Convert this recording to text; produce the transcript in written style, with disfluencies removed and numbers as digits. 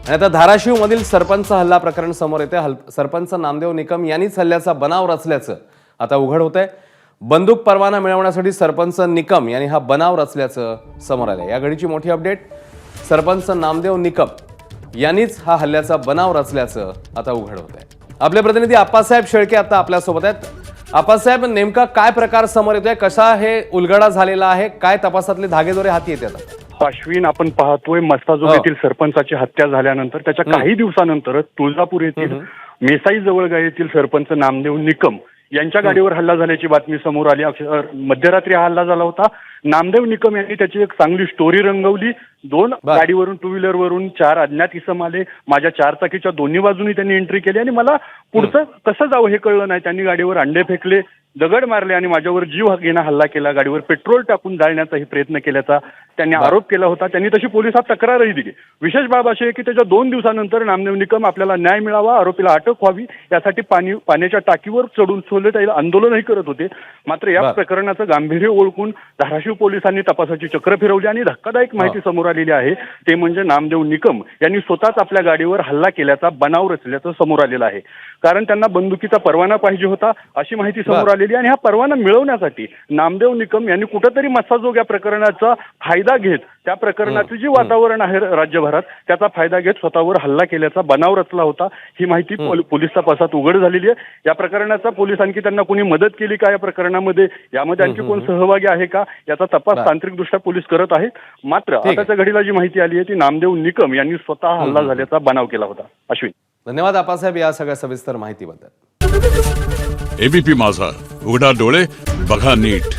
आणि आता धाराशिवमधील सरपंच हल्ला प्रकरण समोर येते। सरपंच नामदेव निकम यांनीच हल्ल्याचा बनाव रचल्याचं आता उघड होतंय। बंदूक परवाना मिळवण्यासाठी सरपंच निकम यांनी हा बनाव रचल्याचं समोर आलंय। या घडीची मोठी अपडेट, सरपंच नामदेव निकम यांनीच हा हल्ल्याचा बनाव रचल्याचं आता उघड होतंय। आपले प्रतिनिधी आप्पासाहेब शेळके आता आपल्या सोबत आहेत। आप्पासाहेब, नेमका काय प्रकार समोर येतोय, कसा हे उलगडा झालेला आहे, काय तपासातले धागेदोरे हाती येतात? अश्विन, आपण पाहतोय मस्ताजोग येथील सरपंचाची हत्या झाल्यानंतर त्याच्या काही दिवसानंतरच तुळजापूर येथील मेसाई जवळगा येथील सरपंच नामदेव निकम यांच्या गाडीवर हल्ला झाल्याची बातमी समोर आली। मध्यरात्री हा हल्ला झाला होता। नामदेव निकम यांनी त्याची एक चांगली स्टोरी रंगवली। दोन गाडीवरून, टू व्हीलर वरून 4 अज्ञात इसम आले। माझ्या 4 चाकीच्या दोन्ही बाजूनी त्यांनी एंट्री केली आणि मला पुढचं कसं जावं हे कळलं नाही। त्यांनी गाडीवर अंडे फेकले, दगड मारले आणि माझ्यावर जीव घेणा हल्ला केला। गाडीवर पेट्रोल टाकून जाळण्याचाही प्रयत्न केल्याचा त्यांनी आरोप केला होता। त्यांनी तशी पोलिसात तक्रारही दिली। विशेष बाब अशी आहे की त्याच्या 2 दिवसानंतर नामदेव निकम आपल्याला न्याय मिळावा, आरोपीला अटक व्हावी यासाठी पाण्याच्या टाकीवर चढून सोलत आंदोलनही करत होते। मात्र या प्रकरणाचं गांभीर्य ओळखून धाराशिव पोलिसांनी तपासाची चक्र फिरवली आणि धक्कादायक माहिती समोर आलेली आहे। ते म्हणजे नामदेव निकम यांनी स्वतःच आपल्या गाडीवर हल्ला केल्याचा बनाव रचल्याचं समोर आलेलं आहे। कारण त्यांना बंदुकीचा परवाना पाहिजे होता अशी माहिती समोर आलेली आणि हा परवाना मिळवण्यासाठी नामदेव निकम यांनी कुठेतरी मस्ताजोग या प्रकरणाचा फायदा घेत, त्या प्रकरणाचे जे वातावरण आहे राज्यभरात त्याचा फायदा घेत स्वतःवर हल्ला केल्याचा बनाव रचला होता। ही माहिती पोलीस तपासात उघड झालेली आहे। या प्रकरणाचा पोलीस आणखी त्यांना कोणी मदत केली का या प्रकरणामध्ये, यामध्ये आणखी कोण सहभागी आहे का याचा तपास तांत्रिकदृष्ट्या पोलीस करत आहेत। मात्र आताच्या घडीला जी माहिती आली आहे ती नामदेव निकम यांनी स्वतः हल्ला झाल्याचा बनाव केला होता। अश्विन, धन्यवाद आप्पासाहेब या सगळ्या सविस्तर माहितीबद्दल। एबीपी माझा, उघडा डोळे बघा नीट।